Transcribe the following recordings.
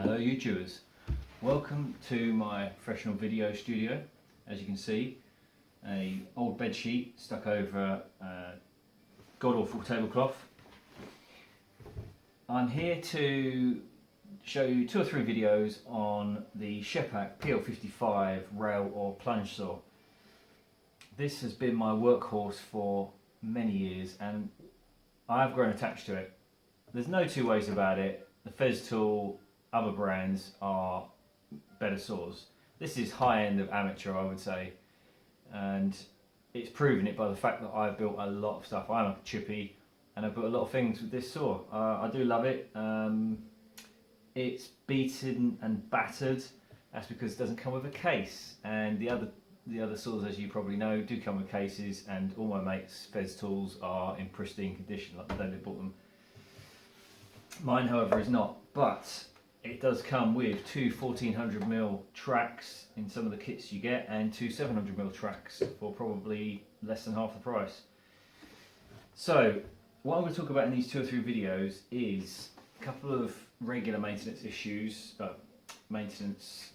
Hello YouTubers, welcome to my professional video studio. As you can see, a old bed sheet stuck over god awful tablecloth. I'm here to show you 2 or 3 videos on the Scheppach PL55 rail or plunge saw. This has been my workhorse for many years and I've grown attached to it. There's no two ways about it. The Festool, other brands are better saws. This is high end of amateur, I would say, and it's proven it by the fact that I've built a lot of stuff. I'm a chippy and I've built a lot of things with this saw. I do love it. It's beaten and battered. That's because it doesn't come with a case, and the other saws, as you probably know, do come with cases, and all my mates' Festools are in pristine condition like the day they bought them. Mine, however, is not, but it does come with 2 1400mm tracks in some of the kits you get, and 2 700mm tracks for probably less than half the price. So what I'm going to talk about in these 2 or 3 videos is a couple of regular maintenance issues, maintenance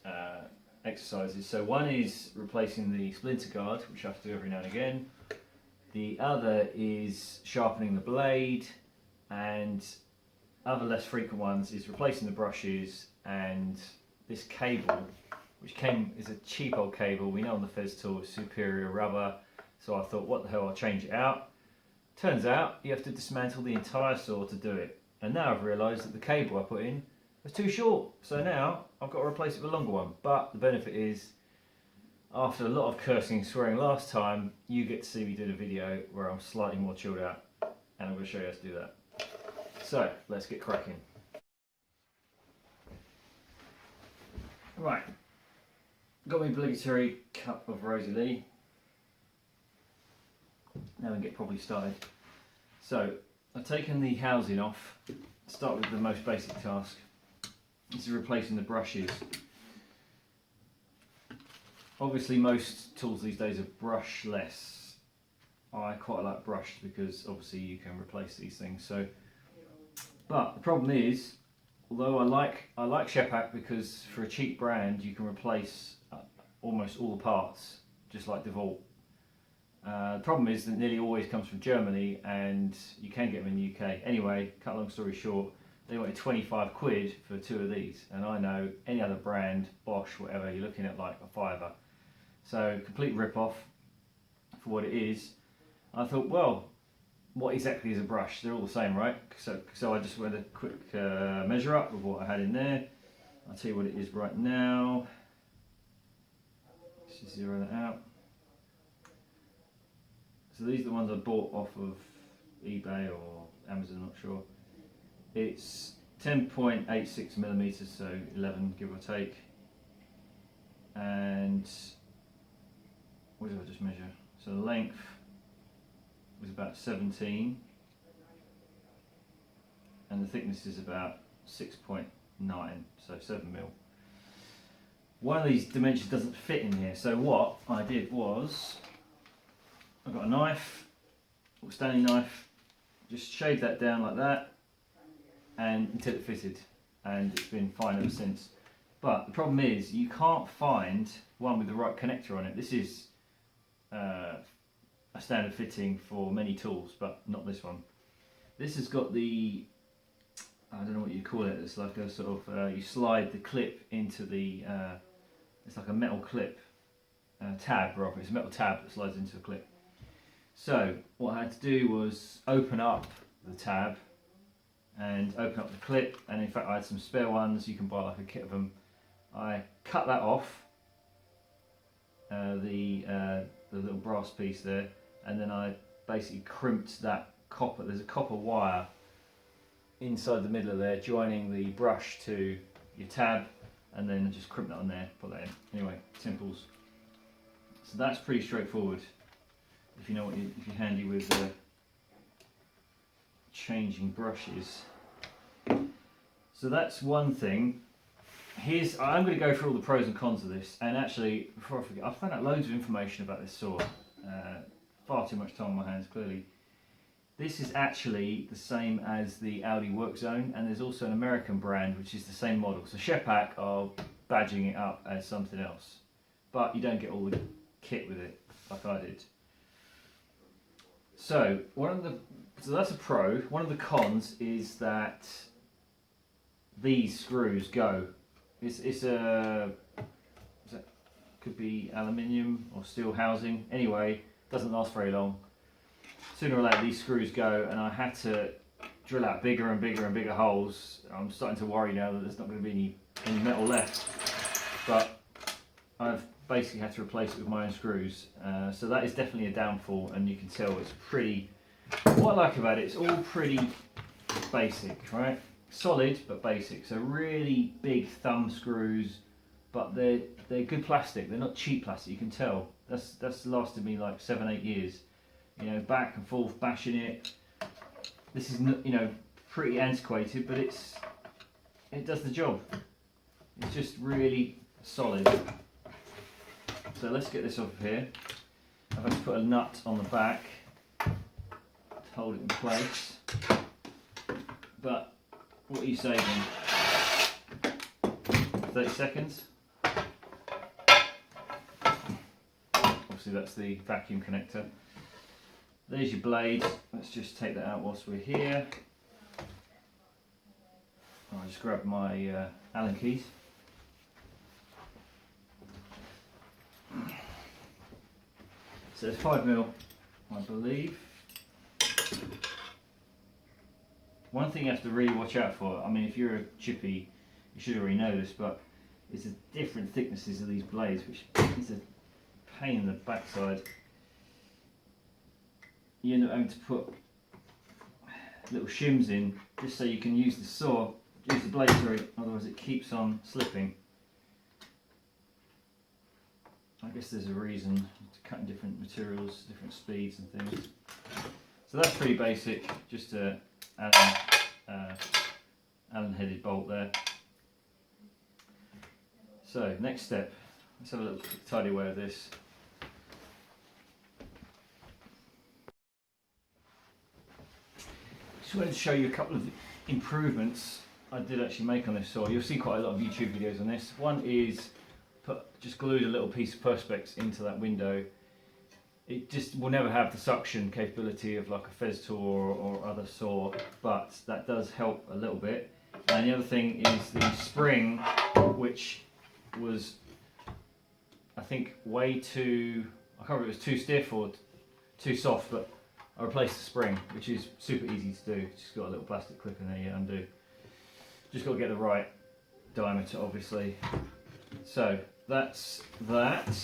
exercises. So one is replacing the splinter guard, which I have to do every now and again. The other is sharpening the blade, and other less frequent ones is replacing the brushes and this cable, which is a cheap old cable. We know on the Festool it's superior rubber, so I thought, what the hell, I'll change it out. Turns out you have to dismantle the entire saw to do it, and now I've realised that the cable I put in was too short, so now I've got to replace it with a longer one. But the benefit is, after a lot of cursing and swearing last time, you get to see me do the video where I'm slightly more chilled out, and I'm going to show you how to do that. So let's get cracking. Right, got my obligatory cup of Rosie Lee. Now we can get properly started. So I've taken the housing off. Start with the most basic task. This is replacing the brushes. Obviously most tools these days are brushless. I quite like brushed because obviously you can replace these things. But the problem is, although I like Scheppach because for a cheap brand you can replace almost all the parts, just like DeWalt. The problem is that nearly always comes from Germany, and you can get them in the UK. Anyway, cut a long story short, they wanted 25 quid for 2 of these, and I know any other brand, Bosch, whatever, you're looking at like a £5. So complete rip-off for what it is. I thought, well, what exactly is a brush? They're all the same, right? So I just went a quick measure up of what I had in there. I'll tell you what it is right now. Let's just zero that out. So these are the ones I bought off of eBay or Amazon, not sure. It's 10.86mm, so 11 give or take. And what did I just measure? So the length was about 17, and the thickness is about 6.9, so 7mm. One of these dimensions doesn't fit in here, so what I did was I got a knife, a Stanley knife, just shaved that down like that, and until it fitted, and it's been fine ever since. But the problem is you can't find one with the right connector on it. This is a standard fitting for many tools, but not this one. This has got the, I don't know what you call it, it's like a sort of, you slide the clip into the, it's like a metal clip, tab rather, it's a metal tab that slides into a clip. So what I had to do was open up the tab and open up the clip, and in fact I had some spare ones, you can buy like a kit of them. I cut that off, the little brass piece there, and then I basically crimped that copper. There's a copper wire inside the middle of there joining the brush to your tab, and then just crimp that on there, put that in. Anyway, simples. So that's pretty straightforward if you know what if you're handy with changing brushes. So that's one thing. I'm going to go through all the pros and cons of this, and actually before I forget, I found out loads of information about this saw. Far too much time on my hands, clearly. This is actually the same as the Audi Work Zone, and there's also an American brand which is the same model. So Scheppach are badging it up as something else, but you don't get all the kit with it like I did. So that's a pro. One of the cons is that these screws go. Could be aluminium or steel housing. Anyway, doesn't last very long. Sooner or later these screws go, and I had to drill out bigger and bigger and bigger holes. I'm starting to worry now that there's not going to be any metal left, but I've basically had to replace it with my own screws. So that is definitely a downfall, and you can tell it's pretty. What I like about it, it's all pretty basic, right? Solid but basic. So really big thumb screws, but they're good plastic. They're not cheap plastic. You can tell. That's lasted me like 7-8 years. You know, back and forth bashing it. This is, you know, pretty antiquated, but it does the job. It's just really solid. So let's get this off of here. I've had to put a nut on the back to hold it in place. But what are you saving? 30 seconds. Obviously that's the vacuum connector. There's your blade. Let's just take that out whilst we're here. I'll just grab my Allen keys. So it's 5mm, I believe. One thing you have to really watch out for, I mean if you're a chippy, you should already know this, but it's the different thicknesses of these blades, which is a pain in the backside. You end up having to put little shims in just so you can use the blade, sorry, otherwise it keeps on slipping. I guess there's a reason to cut in different materials, different speeds and things. So that's pretty basic, just a Allen headed bolt there. So next step, let's have a little tidy away of this. Just wanted to show you a couple of improvements I did actually make on this saw. You'll see quite a lot of YouTube videos on this. One is just glued a little piece of perspex into that window. It just will never have the suction capability of like a Fez tool or other saw, but that does help a little bit. And the other thing is the spring, which was I think way too, I can't remember if it was too stiff or too soft, but I replaced the spring, which is super easy to do. Just got a little plastic clip in there you undo. Just got to get the right diameter, obviously. So that's that.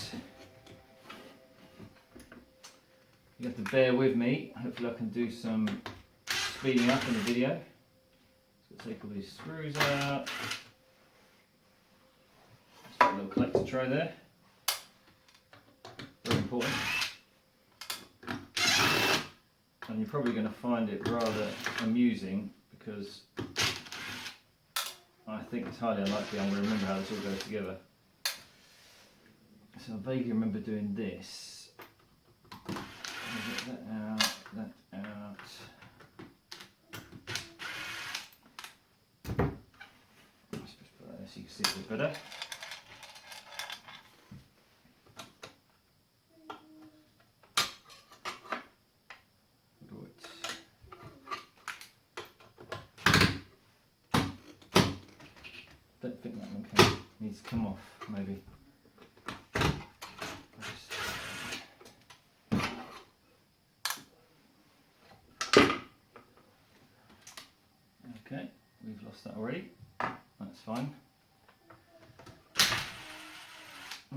You have to bear with me. Hopefully I can do some speeding up in the video. Just take all these screws out. Just got a little collector tray there. Very important. And you're probably going to find it rather amusing because I think it's highly unlikely I'm going to remember how this all goes together. So I vaguely remember doing this. Get that out, that out. Let's just put that there so you can see it a bit better. Don't think that one needs to come off, maybe. Okay, we've lost that already. That's fine. I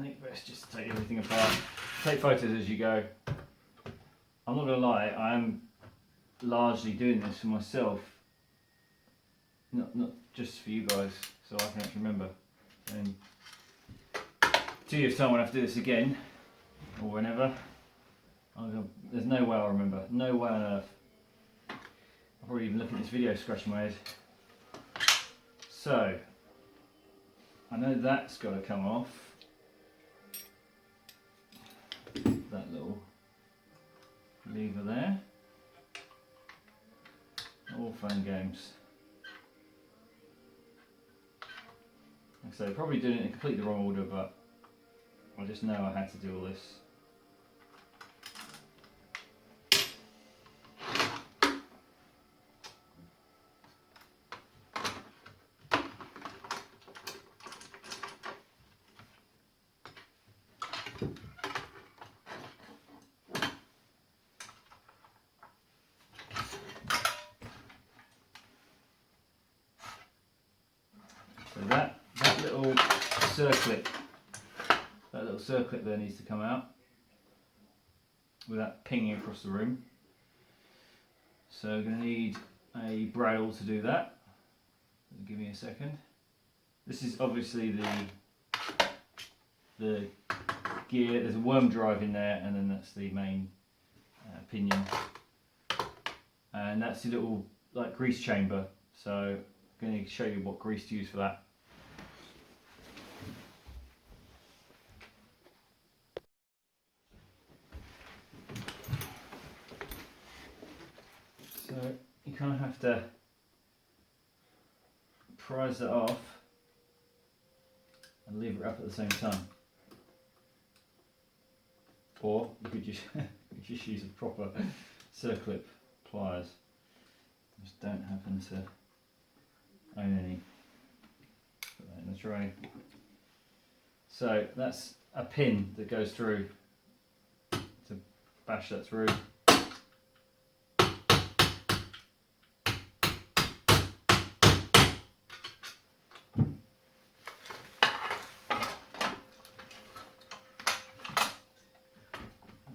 think best just take everything apart. Take photos as you go. I'm not going to lie, I am largely doing this for myself. Not just for you guys, so I can actually remember. And 2 years time when I have to do this again, or whenever, there's no way I'll remember. No way on earth. I'll probably even look at this video scratching my head. So, I know that's got to come off. That little lever there. All fun and games. Like I say, probably doing it in completely the wrong order, but I just know I had to do all this. So that little circlet there needs to come out without pinging across the room. So we're going to need a bradawl to do that. Give me a second. This is obviously the gear. There's a worm drive in there, and then that's the main pinion, and that's the little like grease chamber. So I'm going to show you what grease to use for that. So you kind of have to prise that off and lever it up at the same time, or you could just use a proper circlip pliers. I just don't happen to own any. Put that in the tray. So that's a pin that goes through to bash that through.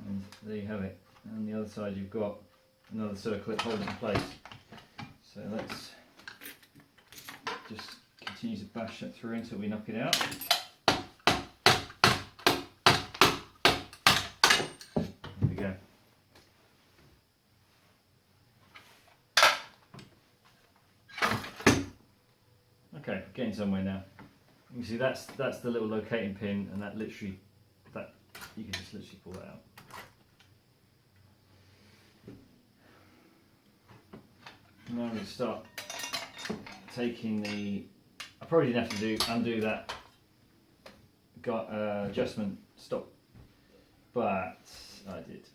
And there you have it. And on the other side you've got another circlip holding it in place. So let's just continue to bash that through until we knock it out. There we go. Okay, getting somewhere now. You can see that's the little locating pin, and that you can just literally pull that out. Now I'm going to start taking I probably didn't have to undo that adjustment stop, but I did.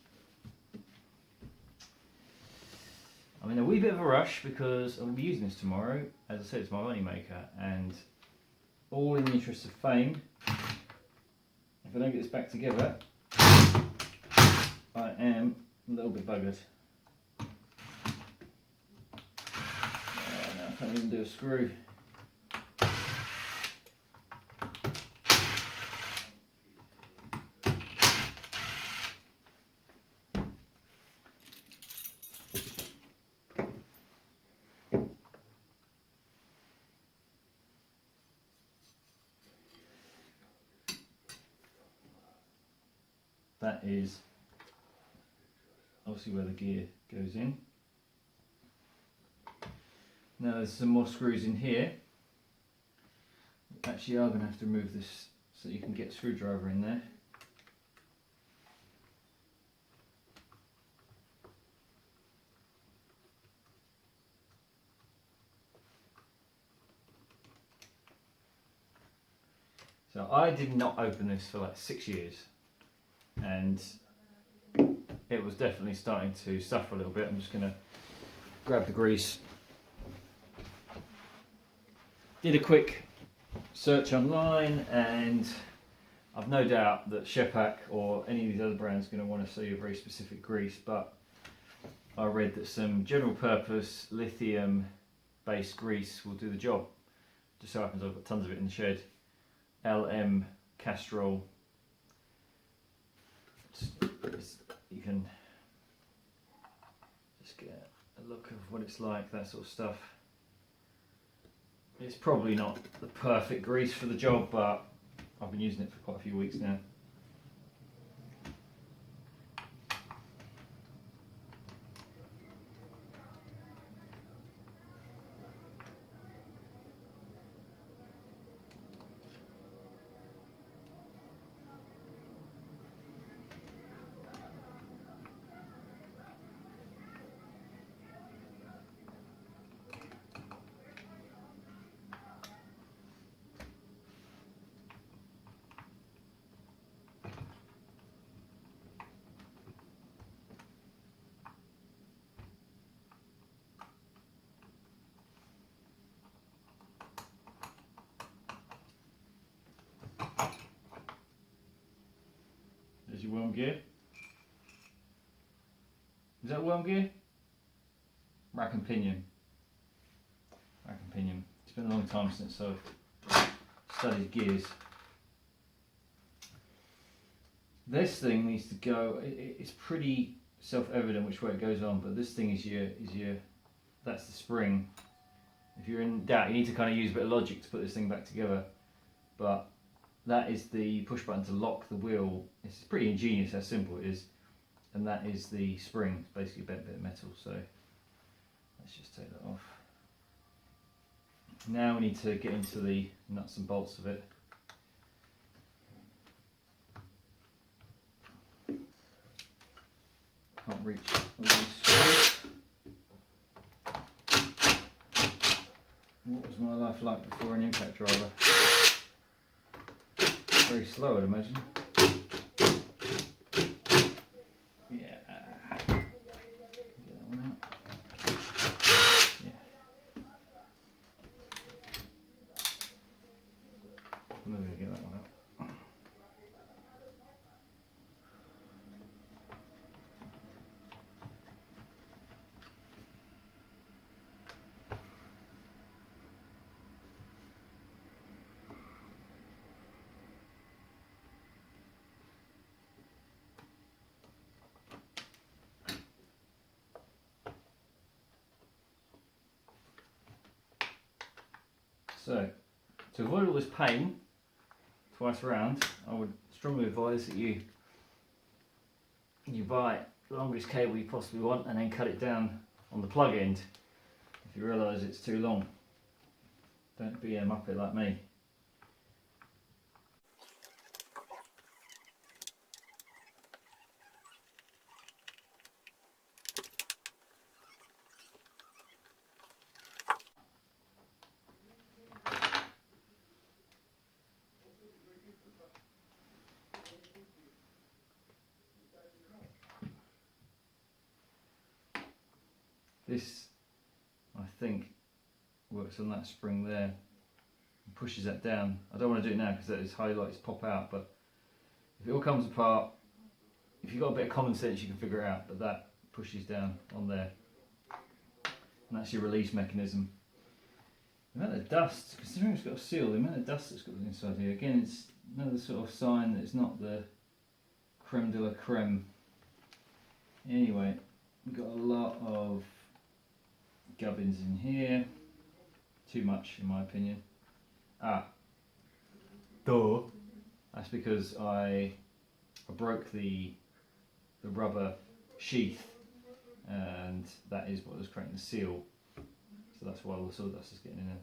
I'm in a wee bit of a rush because I'm going to be using this tomorrow. As I said, it's my money maker, and all in the interest of fame, if I don't get this back together, I am a little bit buggered. I can't even do a screw. That is obviously where the gear goes in. Now there's some more screws in here. Actually, I'm going to have to remove this so you can get a screwdriver in there. So I did not open this for like 6 years, and it was definitely starting to suffer a little bit. I'm just going to grab the grease. Did a quick search online, and I've no doubt that Scheppach or any of these other brands are going to want to sell you a very specific grease, but I read that some general purpose lithium based grease will do the job. Just so happens I've got tons of it in the shed. LM Castrol. You can just get a look of what it's like, that sort of stuff. It's probably not the perfect grease for the job, but I've been using it for quite a few weeks now. gear. Is that worm gear? Rack and pinion. Rack and pinion. It's been a long time since I've studied gears. This thing needs to go, it's pretty self-evident which way it goes on, but this thing is your, that's the spring. If you're in doubt, you need to kind of use a bit of logic to put this thing back together. But that is the push button to lock the wheel. It's pretty ingenious how simple it is. And that is the spring, it's basically a bent bit of metal, so let's just take that off. Now we need to get into the nuts and bolts of it. Can't reach all these screws. What was my life like before an impact driver? Very slow, I'd imagine. Yeah. Get that one out. Yeah. I'm going to get that one out. So, to avoid all this pain twice around, I would strongly advise that you buy the longest cable you possibly want and then cut it down on the plug end if you realise it's too long. Don't be a muppet like me. This, I think, works on that spring there and pushes that down. I don't want to do it now because those highlights pop out, but if it all comes apart, if you've got a bit of common sense you can figure it out, but that pushes down on there. And that's your release mechanism. The amount of dust, considering it's got a seal, the amount of dust that's got inside here, again it's another sort of sign that it's not the creme de la creme. Anyway, we've got a lot of gubbins in here, too much in my opinion. That's because I broke the rubber sheath, and that is what was creating the seal, so that's why all the sawdust is getting in there.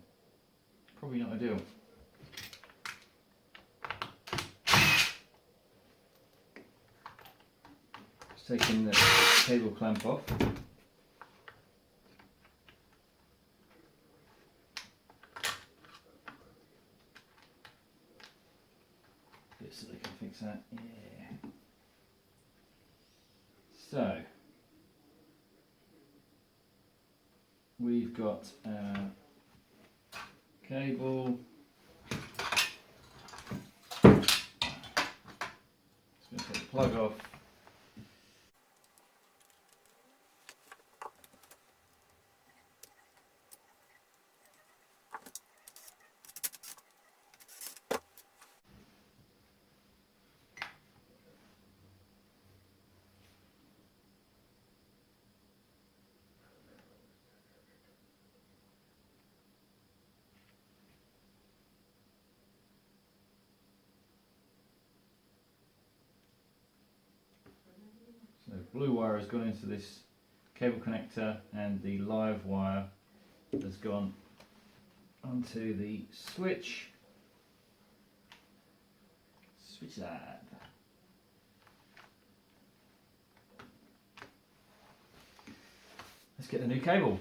Probably not ideal. Just taking the cable clamp off. So they can fix that. Yeah. So we've got cable. Just going to take the plug off. So blue wire has gone into this cable connector, and the live wire has gone onto the switch lab. Let's get the new cable.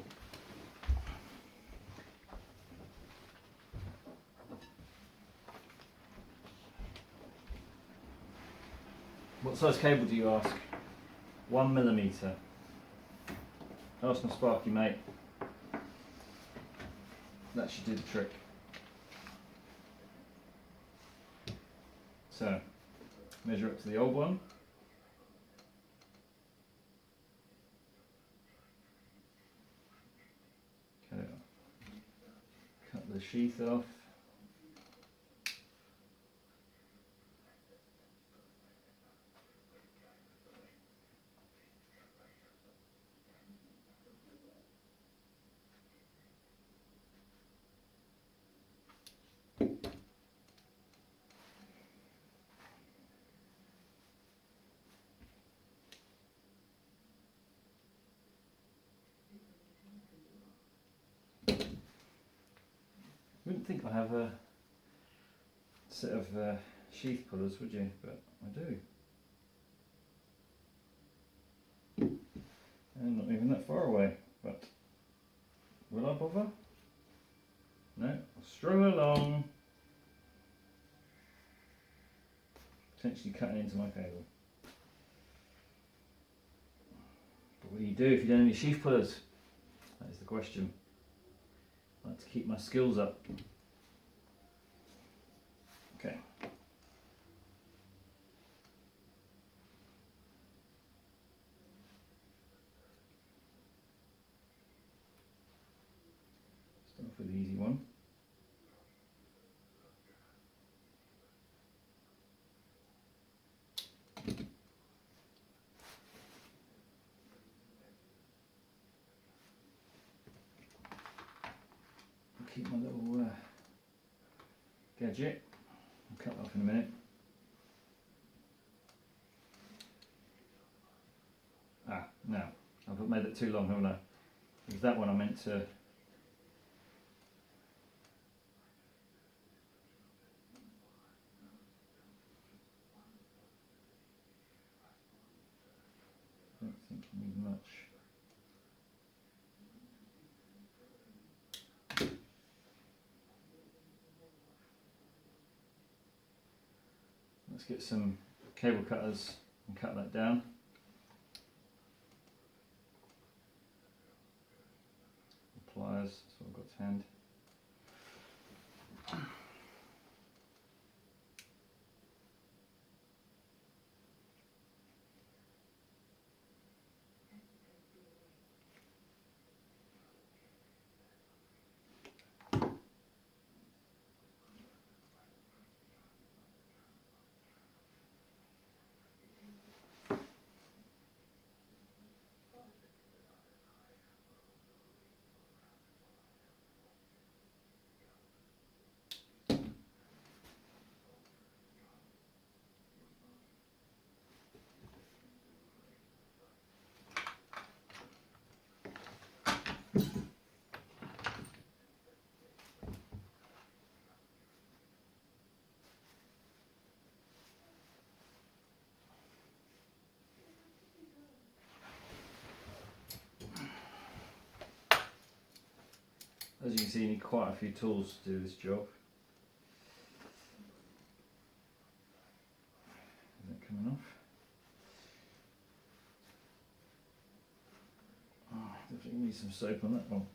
What size cable do you ask? 1mm. Ask my Sparky mate. That should do the trick. So, measure up to the old one. the sheath off. You wouldn't think I have a set of sheath pullers, would you? But I do. And not even that far away, but will I bother? No, I'll strung along. Potentially cutting into my cable. But what do you do if you don't have any sheath pullers? That is the question. I like to keep my skills up. Okay. Start off with the easy one. I'll keep my little gadget. I'll cut that off in a minute. No, I've made it too long, haven't I? Because that one I meant to. I don't think you need much. Let's get some cable cutters and cut that down. Pliers, that's what I've got to hand. As you can see, you need quite a few tools to do this job. Is that coming off? Oh, definitely need some soap on that one.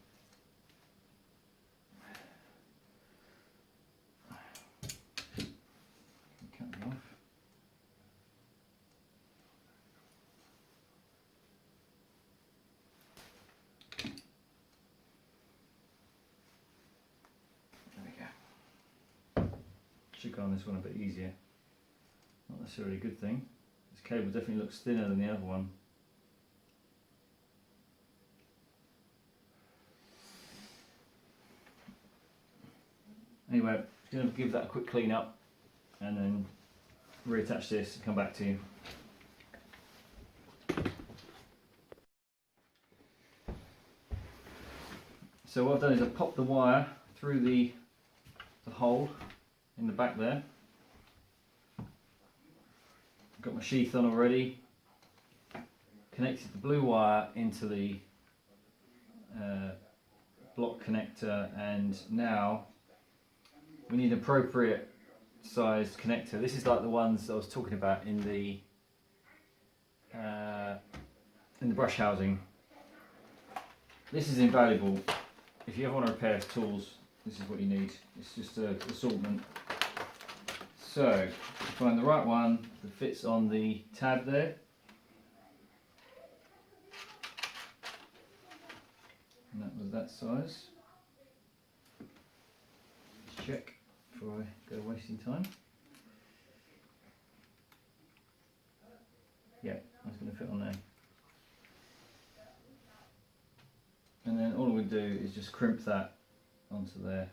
Cut it off. Should go on this one a bit easier. Not necessarily a good thing. This cable definitely looks thinner than the other one. Anyway, I'm going to give that a quick clean up and then reattach this and come back to you. So what I've done is I've popped the wire through the hole in the back there. I've got my sheath on already. Connected the blue wire into the block connector, and now we need an appropriate sized connector. This is like the ones I was talking about in the brush housing. This is invaluable. If you ever want to repair tools, this is what you need. It's just an assortment. So, find the right one that fits on the tab there. And that was that size. check before I go wasting time. Yeah, that's going to fit on there. And then all we do is just crimp that onto there.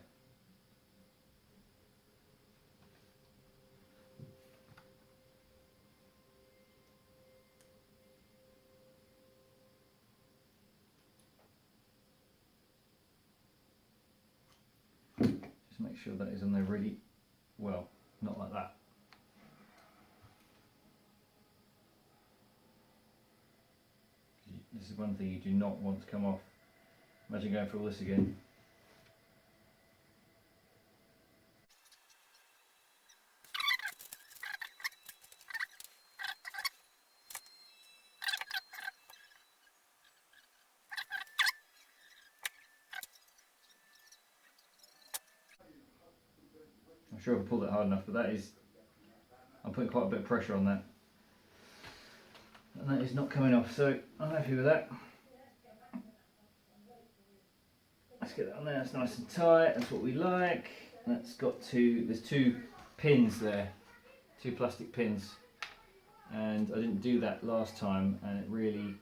Just make sure that is on there really well, not like that. This is one thing you do not want to come off. Imagine going through all this again. I'm sure if I pulled it hard enough, but that is, I'm putting quite a bit of pressure on that. And that is not coming off, so I'm happy with that. Let's get that on there, that's nice and tight, that's what we like. That's got there's two pins there, two plastic pins. And I didn't do that last time, and it really,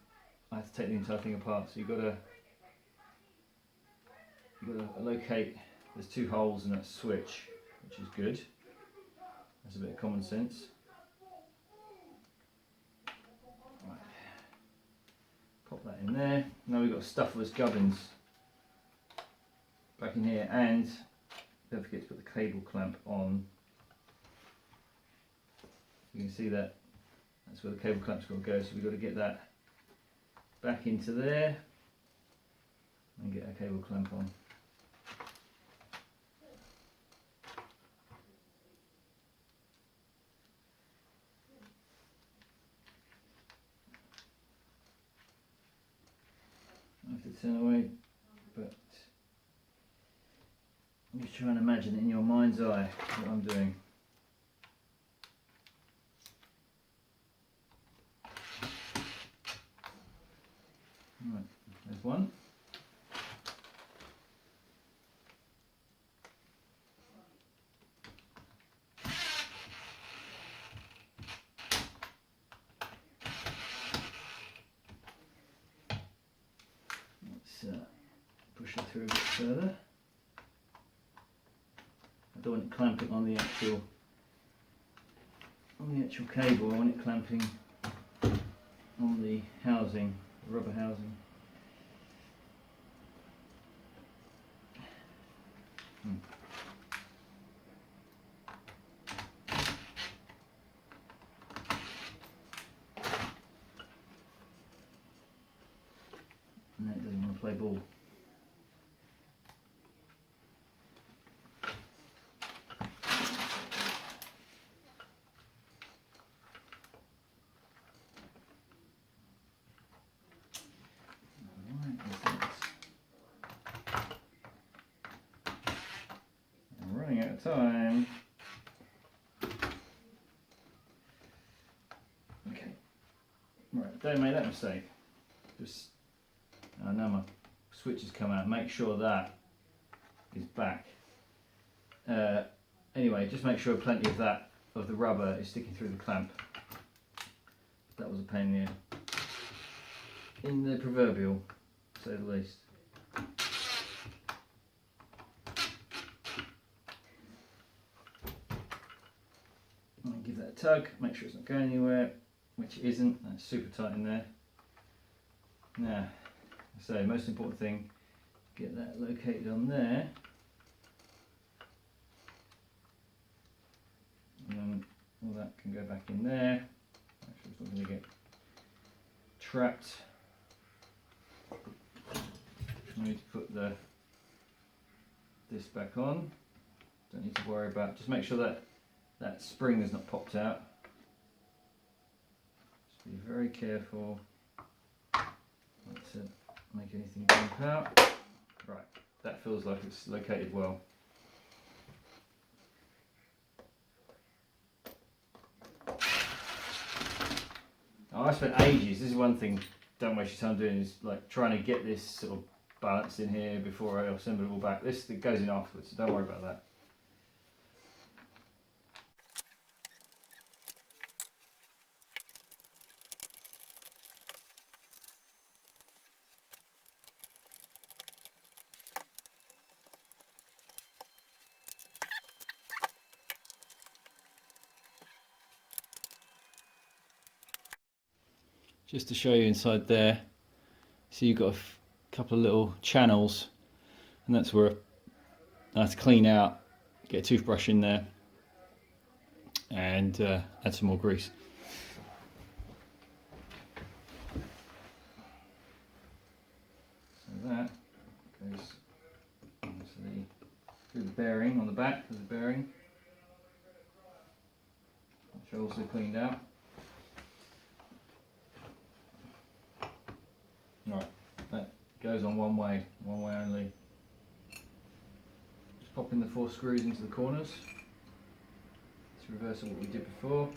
I had to take the entire thing apart. So you've got to locate, there's two holes in that switch, which is good. That's a bit of common sense. Right. Pop that in there. Now we've got to stuff those gubbins back in here, and don't forget to put the cable clamp on. You can see that that's where the cable clamp's got to go, so we've got to get that back into there and get our cable clamp on. I have to turn away, but I'm just trying to imagine in your mind's eye what I'm doing. Right, there's one. Let's push it through a bit further. I don't want it clamping on the actual cable. I want it clamping on the housing, the rubber housing. And that doesn't want to play ball. Out of time. Okay, right, don't make that mistake. Just, I know my switch has come out, make sure that is back. Anyway, just make sure plenty of that, of the rubber is sticking through the clamp. That was a pain in the proverbial, to say the least. Give that a tug, make sure it's not going anywhere, which it isn't. That's super tight in there. Now, so most important thing, get that located on there, and then all that can go back in there. Make sure it's not going to get trapped. I need to put this back on. Don't need to worry about. Just make sure that that spring has not popped out. Just be very careful not to make anything jump out. Right, that feels like it's located well. Oh, I spent ages, this is one thing, don't waste your time doing, is like trying to get this sort of balance in here before I assemble it all back. This goes in afterwards, so don't worry about that. just to show you inside there. So you've got a couple of little channels, and that's where I have to clean out, get a toothbrush in there, and add some more grease. So that goes into through the bearing on the back of the bearing, which I also cleaned out. Right, that goes on one way only. Just pop in the 4 screws into the corners. It's reverse of what we did before.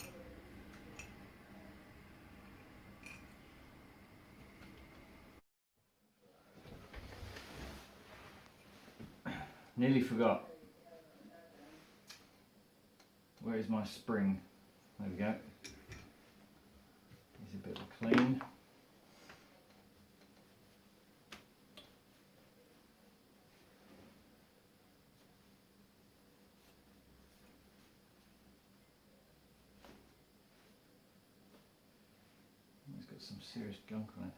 Nearly forgot. Where is my spring? There we go. Needs a bit of a clean. It's got some serious gunk on it.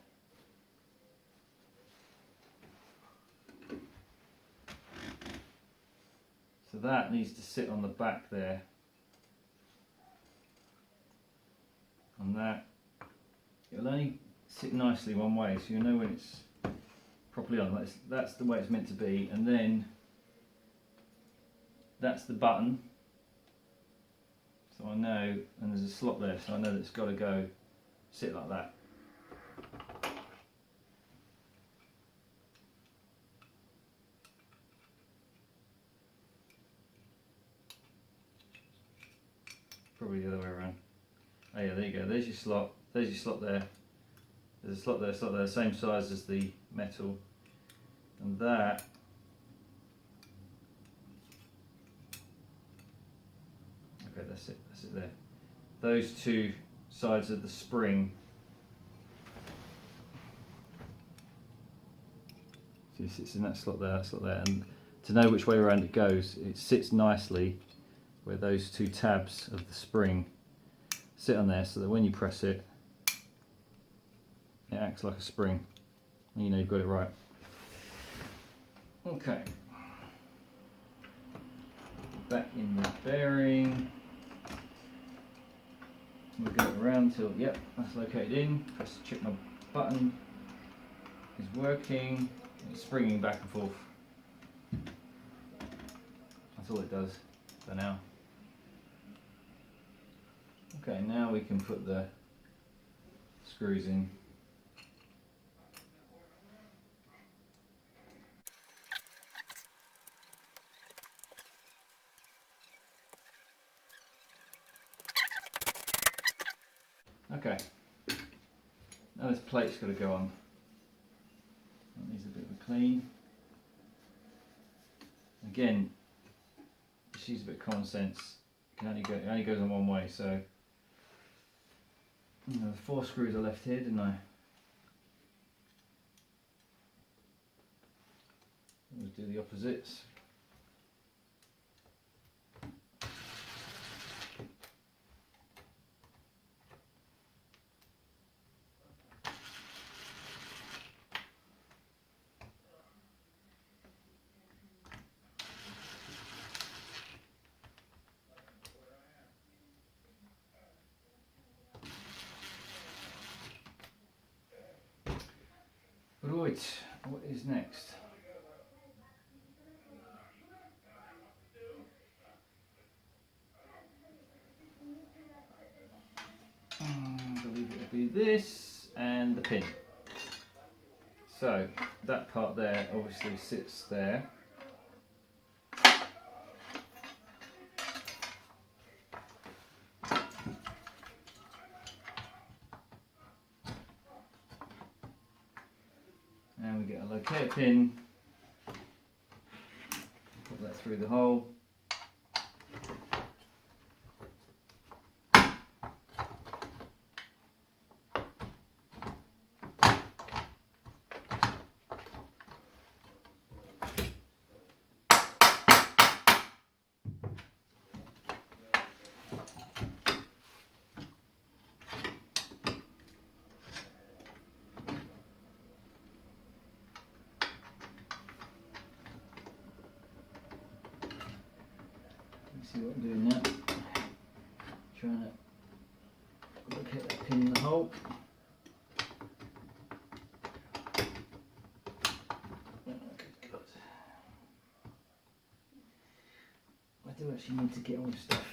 So that needs to sit on the back there. And that, it'll only sit nicely one way, so you'll know when it's properly on. That's the way it's meant to be, and then that's the button. So I know, and there's a slot there, so I know that it's got to go sit like that. Probably the other way around. Oh yeah, there you go. There's your slot. There's your slot there. There's a slot there, same size as the metal. And that okay, that's it there. Those 2 sides of the spring. So it sits in that slot there, and to know which way around it goes, it sits nicely where those 2 tabs of the spring sit on there, so that when you press it, it acts like a spring, and you know you've got it right. Okay. Back in the bearing. We'll go around till, yep, that's located in. Press check my button is working. It's springing back and forth. That's all it does for now. Okay, now we can put the screws in. Okay, now this plate's got to go on. That needs a bit of a clean. Again, just use a bit of common sense. It only goes on one way, so you know, the 4 screws are left here, didn't I? Always do the opposites. Right, what is next? I believe it will be this and the pin. So that part there obviously sits there. And we get a locator pin, put that through the hole. See what I'm doing now? Trying to locate that pin in the hole. Oh, good God. I do actually need to get on with stuff.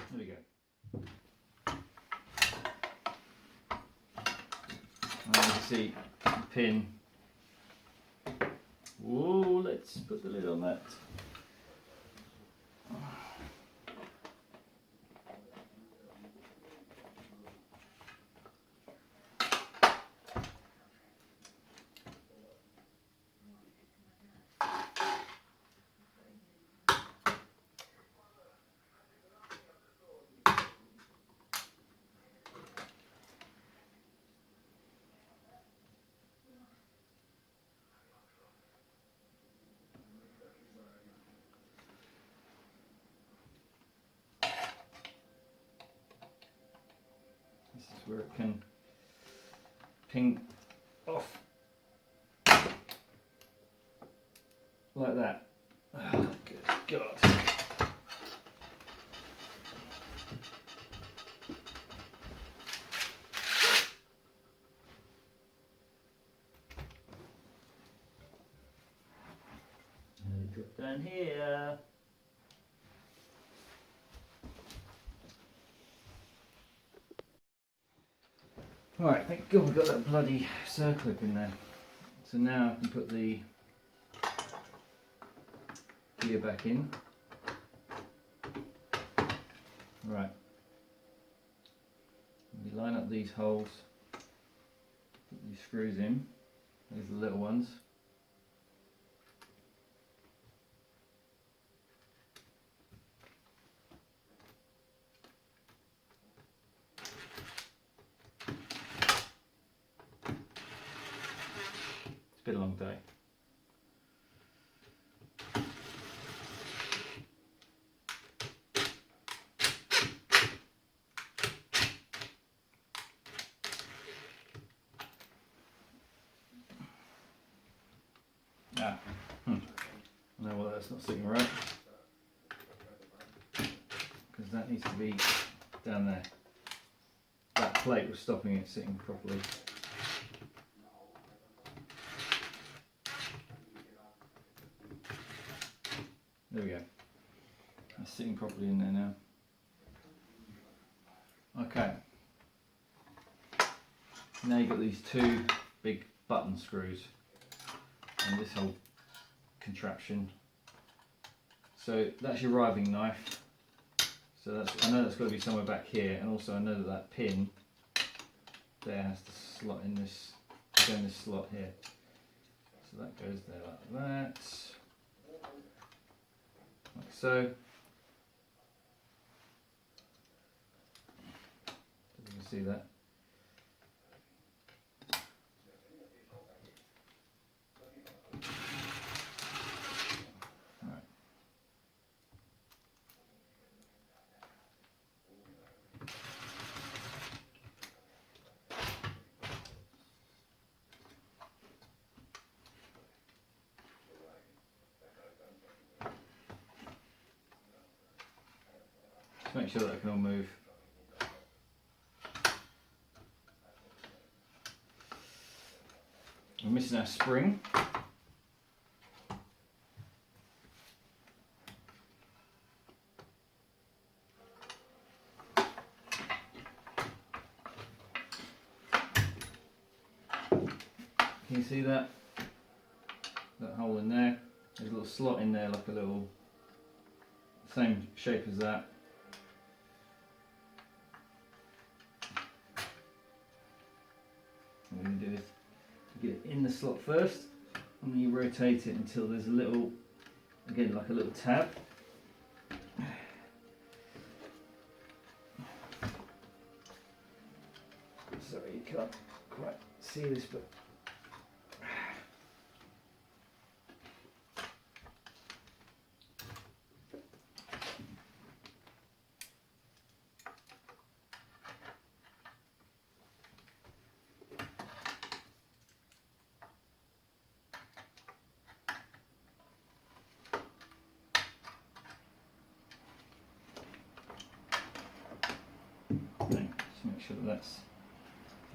There we go. And you can see the pin. Whoa, let's put the lid on that. This is where it can ping off like that. Oh, good God. And drop down here. Right, thank God we got that bloody circlip in there. So now I can put the gear back in. Right. We line up these holes, put these screws in. These are the little ones. It's been a long day. No, well, that's not sitting right, because that needs to be down there. That plate was stopping it sitting properly. There we go. It's sitting properly in there now. Okay. Now you've got these two big button screws and this whole contraption. So that's your riving knife. So that's, I know that's got to be somewhere back here, and also I know that that pin there has to slot in this, go in this slot here. So that goes there like that, like so. You can see that. Make sure that I can all move. We're missing our spring. Can you see that? That hole in there? There's a little slot in there, like a little, same shape as that. What we're going to do is get it in the slot first, and then you rotate it until there's a little, again like a little tab. Sorry you can't quite see this, but sure that that's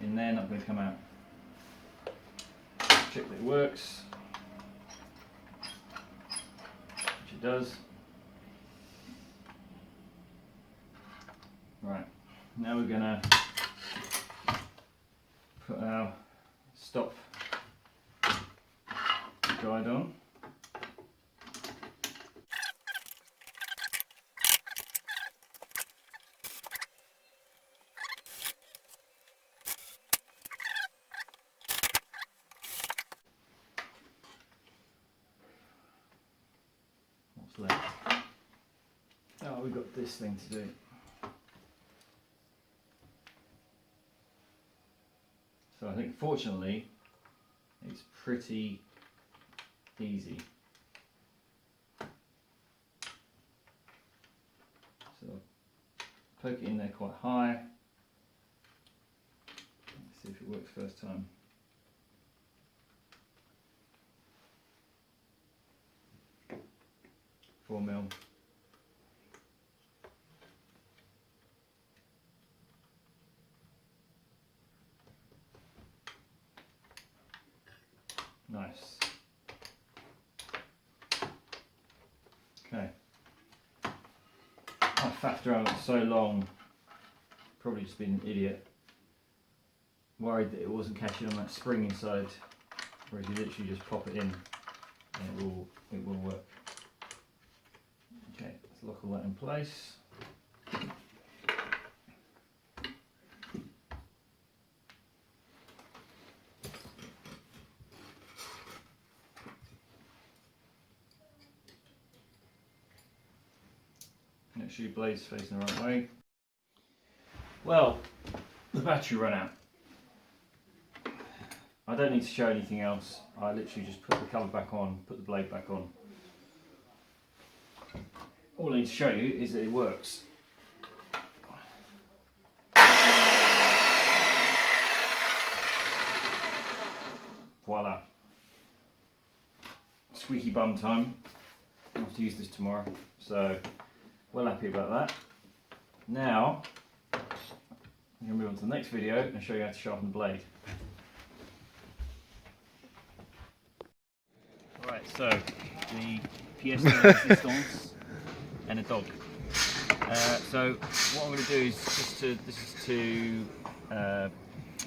in there, not going to come out. Check that it works, which it does. Right, now we're going to put our stop guide on. What's left? Oh, we've got this thing to do. So I think fortunately it's pretty easy. So poke it in there quite high. Let's see if it works first time. $4 mil. Nice. Okay. I faffed around it so long, probably just been an idiot. Worried that it wasn't catching on that spring inside, whereas you literally just pop it in and it will work. Okay, let's lock all that in place. Make sure your blade's facing the right way. Well, the battery ran out. I don't need to show anything else. I literally just put the cover back on, put the blade back on. All I need to show you is that it works. Voila. Squeaky bum time. I'll have to use this tomorrow. So, well happy about that. Now, I'm going to move on to the next video and show you how to sharpen the blade. Right, so the pièce de résistance and a dog. So what I'm going to do is just to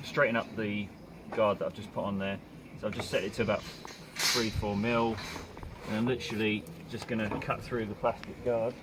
straighten up the guard that I've just put on there. So I've just set it to about 3-4 mil, and I'm literally just going to cut through the plastic guard.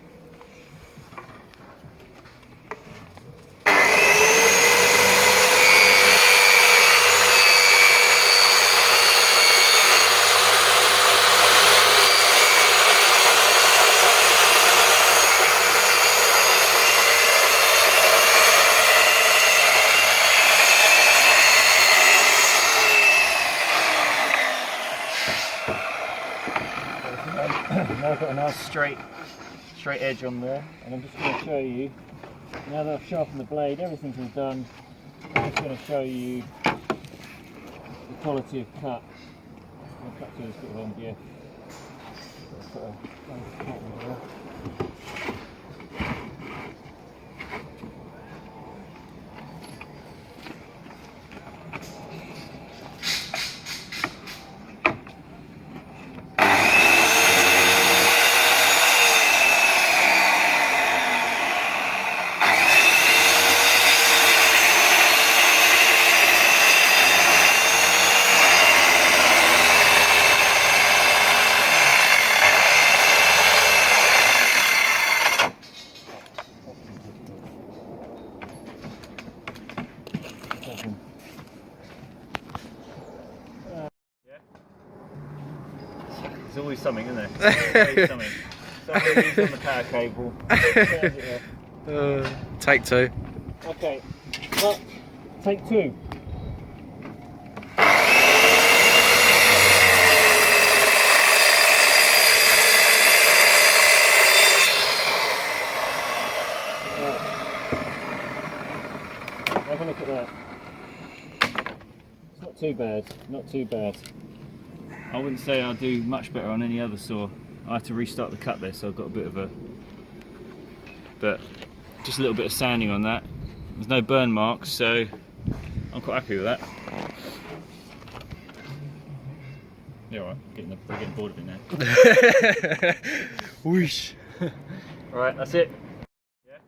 Now I've got a nice straight edge on there, and I'm just going to show you, now that I've sharpened the blade, everything's all done. I'm just going to show you the quality of cut. I'll cut through this bit of MDF. Put a nice cut in there. There's always something, isn't there? Always something. Somebody's on the power cable. Take two. Okay, well, take two. Have a look at that. It's not too bad, not too bad. I wouldn't say I'll do much better on any other saw. I had to restart the cut there, so I've got a bit of a... But just a little bit of sanding on that, There's no burn marks, so I'm quite happy with that. Yeah, alright, we're getting bored of it now. Whoosh. Alright, that's it. Yeah.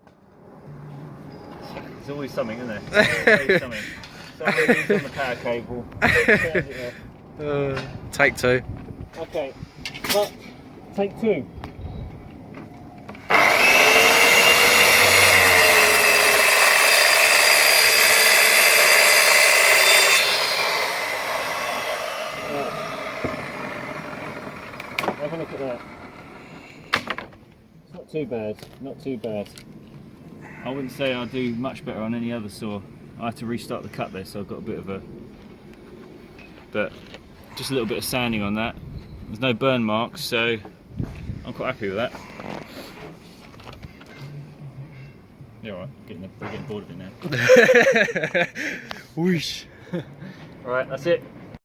There's always something, isn't there? There's always something. Somebody's on the power cable. Turns it off. Take two. Okay, cut. Take two. Have a look at that. It's not too bad, not too bad. I wouldn't say I'll do much better on any other saw. I had to restart the cut there, so I've got a bit of a... But just a little bit of sanding on that. There's no burn marks, so I'm quite happy with that. Yeah, alright, we're getting bored of it now. Whoosh. Alright, that's it.